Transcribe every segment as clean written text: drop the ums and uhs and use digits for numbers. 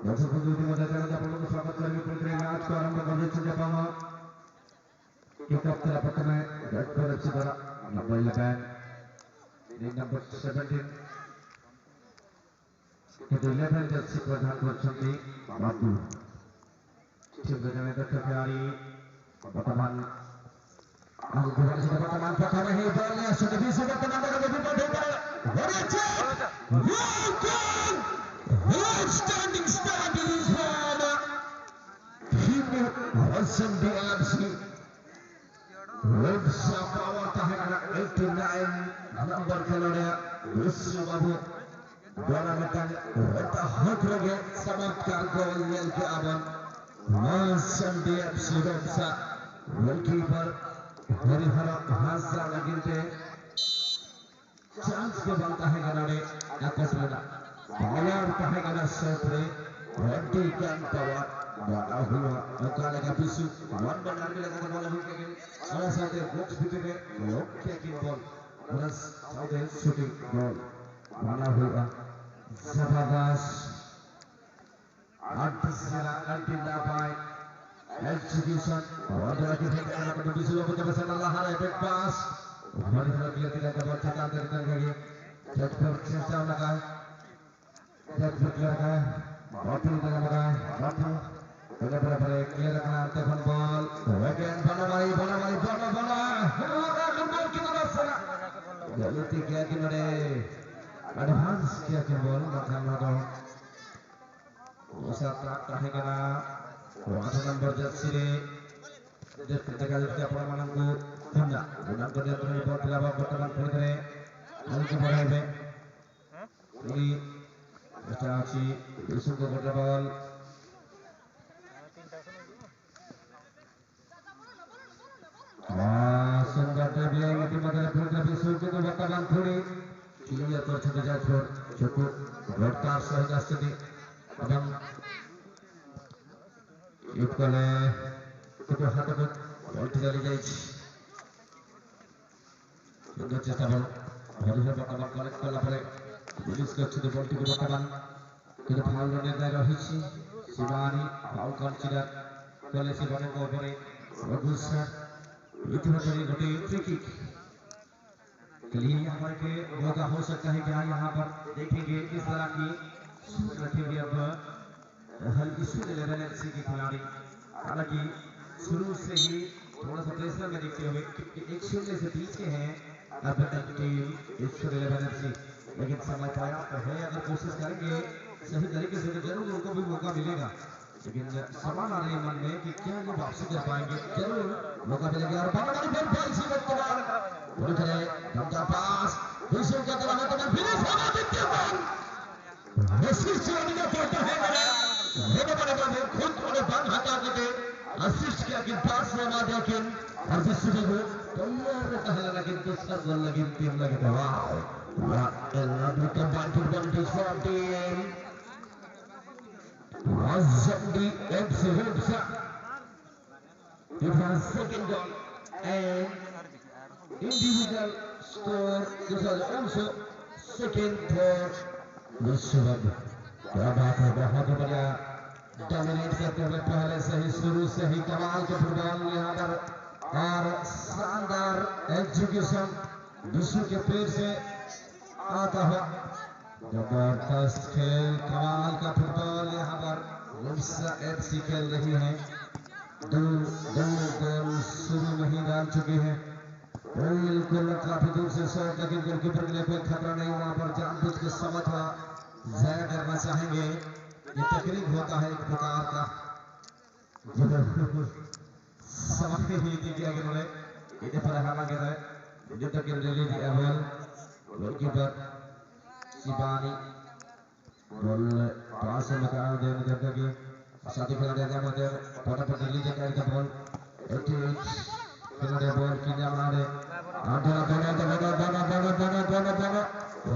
दर्शक बंधु इतिमध्ये त्यांना आपण स्वागत करणे पुढे मॅच को आरंभ करण्याचे जपामा किक ऑफ तेरा प्रथमे रेड पर सिद्धारा number 11 number 17 itu 11 jersey Pradhan कोचंदी Babu tim dengan terkari berteman Al-Quran sudah berteman pertama hebatnya sudah bisa berteman dengan lebih pada Welcome outstanding start in his home Himo Hassan DMC Red Safawa Tahana 89 number kelornya Yusuf Babu bola metan Reta Hotrege samatkar gol yang ke aban Hassan DMC Remsa goalkeeper हरिहरा हासा लगिनते chance के बनता है गनारे आकोटलेना bowler है गना सोपरे ready can power बड़ा हुआ ओकाले का पिसु वन बनाने लगा तो बॉल हुई के और साथ बॉक्स भीतर लोग क्या की बॉल और साथ शूटिंग बॉल बना हुआ जबरदस्त आर्टिस्टिला आर्टिला bye execution order lagi dengan akan disuruh betul-betul Allah back pass kembali lagi tidak dapat cetak dari lagi Jetford cinta naga Jetford naga Batu naga Batu sudah berapa clear dengan telepon ball again bola kembali kita bersama jadi tiga kini advance kia ball macam ada usah terakhir kena 8 number jersey kita apa menanggu Honda menanggu dia ball dilaba berteman putri hari ke bawah ini ini Mustachi Yusuf ke ball sudah dribbling itu pada putri Yusuf ke berteman putri dia tercepat jatuh cukup broadcast saja sedih dan इतने कितने हाथ को ball चली जाएगी सुंदर चेष्टा ball Harihar बर्तमान collect करला परे रिलीज करछिले बॉलटी को बर्तमान किंतु फाउल निर्णय रहिछि शिवानी फाउल कन्सिडर कले शिवानी को ऊपर रघुसा इतिमध्ये गोटे फ्री किक के लिए यहाँ के मौका हो सकता है क्या यहाँ पर देखेंगे इस तरह की रखेंगे अब हल्की स्पीड लेवल एफसी के खिलाड़ी हालांकि शुरू से ही थोड़ा सा प्रेशर में दिखते हुए एक शून्य से पीछे हैं अब टीम स्पीड लेवल एफसी लेकिन समय पाया तो है अगर कोशिश करेंगे सही तरीके से तो जरूर उनको भी मौका मिलेगा लेकिन सवाल आ रही मन में कि क्या ये वापसी कर पाएंगे जरूर मौका मिलेगा और बाबा ने बॉल से बच्चा पूरी तरह दमदार पास दूसरे का तरफ तो फिनिश होना दिखते हैं मेसी से उन्हें पड़ता है मेरे बड़े बड़े खुद उन्हें बंद हटा के असिस्ट किया कि पास में ना लेकिन असिस्ट को तैयार कहने लगे दूसरा गोल लगी टीम लगे वाह what another combined advantage for team Wazandi FC Hubsa it was second goal and individual score this was also second for Vishwab क्या बात है बहुत ही बढ़िया डोमिनेट करते हुए पहले से ही शुरू से ही कमाल के फुटबॉल यहाँ पर और शानदार एग्जीक्यूशन विश्व के पेड़ से आता हुआ जबरदस्त खेल कमाल का फुटबॉल यहाँ पर रुसा एफसी खेल रही है दो गोल शुरू में ही डाल चुके हैं बिल्कुल काफी दूर से शॉट लेकिन गोलकीपर के लिए कोई खतरा नहीं वहां पर जानबूझ के समझ जाया करना चाहेंगे ये तकरीब होता है एक प्रकार का समझ ही दिया गया इधर पर हालांकि युद्ध के रिलीज एवल गोलकीपर शिवानी बॉल पास में करार देने देते कि साथी खिलाड़ी ने मध्य फटाफट रिलीज करके बॉल 88 खिलाड़ी बॉल की जाना है आधा बना ओ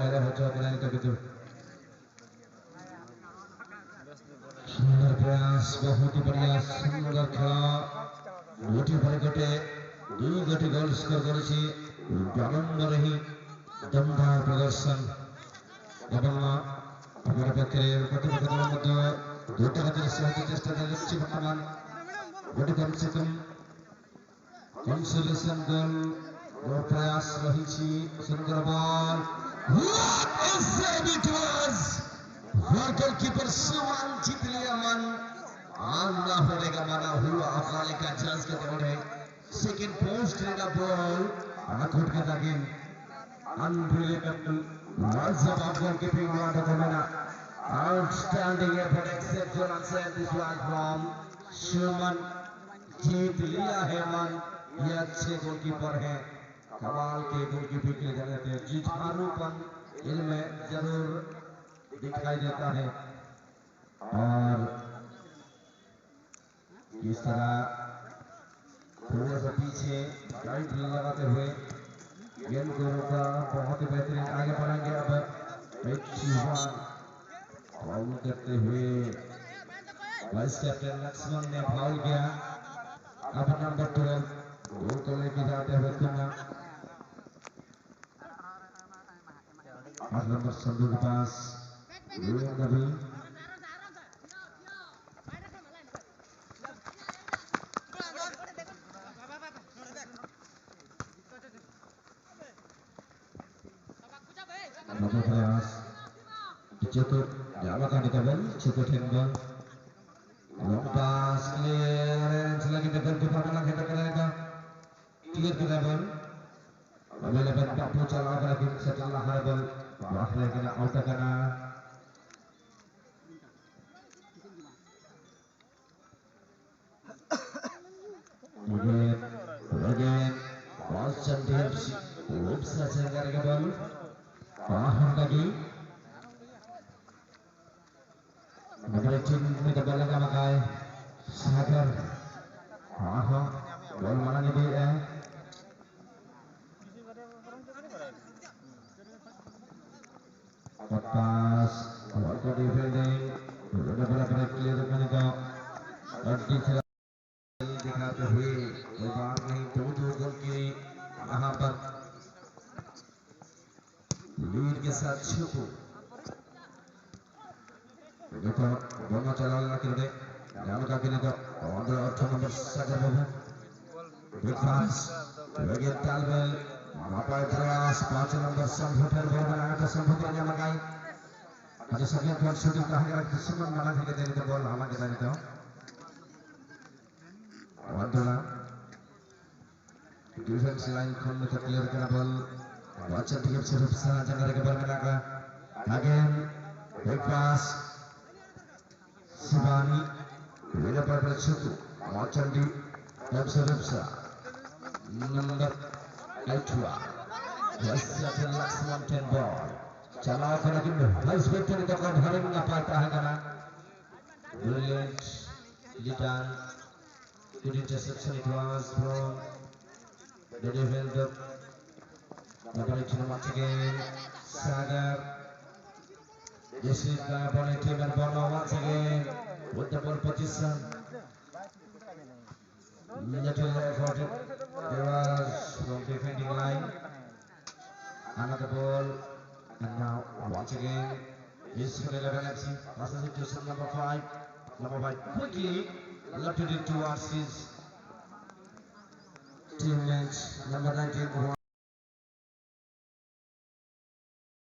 एरे हो चुका है तो कितु सुंदर प्रयास बहुत ही बढ़िया सुंदर खेला गोटी भर गोटे दो गोटी गोल स्कोर करेছি आनंद रही दमदार प्रदर्शन एवं আমরা পক্ষের প্রতিপক্ষের মধ্যে দুটো কাজের চেষ্টা চালাচ্ছি বর্তমান গোটি কমসে কম কনসোলেশন গোল প্রয়াস রয়েছে সুন্দর বল What a save it was for goalkeeper Suman Chitliaman Allah holega mana hua afale ka chance ke tore second post rega ball akhut ke lagin unbelievable Mazhab of goalkeeping what a outstanding effort exceptional save this one from Suman जीत लिया है मन ये अच्छे goalkeeper हैं कमाल के goalkeeping के लिए जाते हैं जुझारूपन इनमें जरूर दिखाई देता है और इस तरह थोड़ा सा पीछे राइट लगाते हुए गेंद को रोका बहुत ही बेहतरीन आगे बढ़ेंगे अब फाउल करते हुए वाइस कैप्टन लक्ष्मण ने फाउल किया अब नंबर 12 गोल को लेके जाते हुए खुन्ना 8 नंबर संधू के पास नबी नंबर प्रयास चतुर जावा का निकल चतुर tangle long pass clearance lagi dengan di belakang kita kena clear kita ball available tak pucal lagi setelah ball akhirnya kena out kena again ball chandian oops saja kena ball lagi Nomor 3 ini bola memakai Sagar. Bola mana ni dia? Pas, bola ke defending. Bola clear करने का और तीसरा दिखाते हुए कोई बात नहीं दो गोल की यहाँ पर लीड के साथ छुपो देखो बोलना चला लगा किरदे ध्यान का किने तो अंदर 8 नंबर सागर बाबू बिग पास लगे तालबेल मापाय प्रयास 5 नंबर संभुटर बोल बनाया तो संभुटर ने लगाई आज सभी बॉल शूटिंग का है किस्मत माना के देने तो बॉल हमारे देने तो वादला डिफेंस लाइन खोलने तो क्लियर करना बॉल अच्छा टीम से रुपसा जंगल के बॉल में लगा again big pass Sibani, Vila Papachuku, Machandi, Absurubsa, number 8, West Satin Laxman 10 ball. Chala Kanakin, nice victory to come having a part Hagana. Brilliant, Litan, good interception it was from the defender. Number 8 once again, Sagar. This is the opponent team and Bono once again with the ball position. Little effort there was from defending line. Another ball and now once again is for 11 FC. Passes it to number 5. Number 5 quickly left it towards his teammates. Number 19 who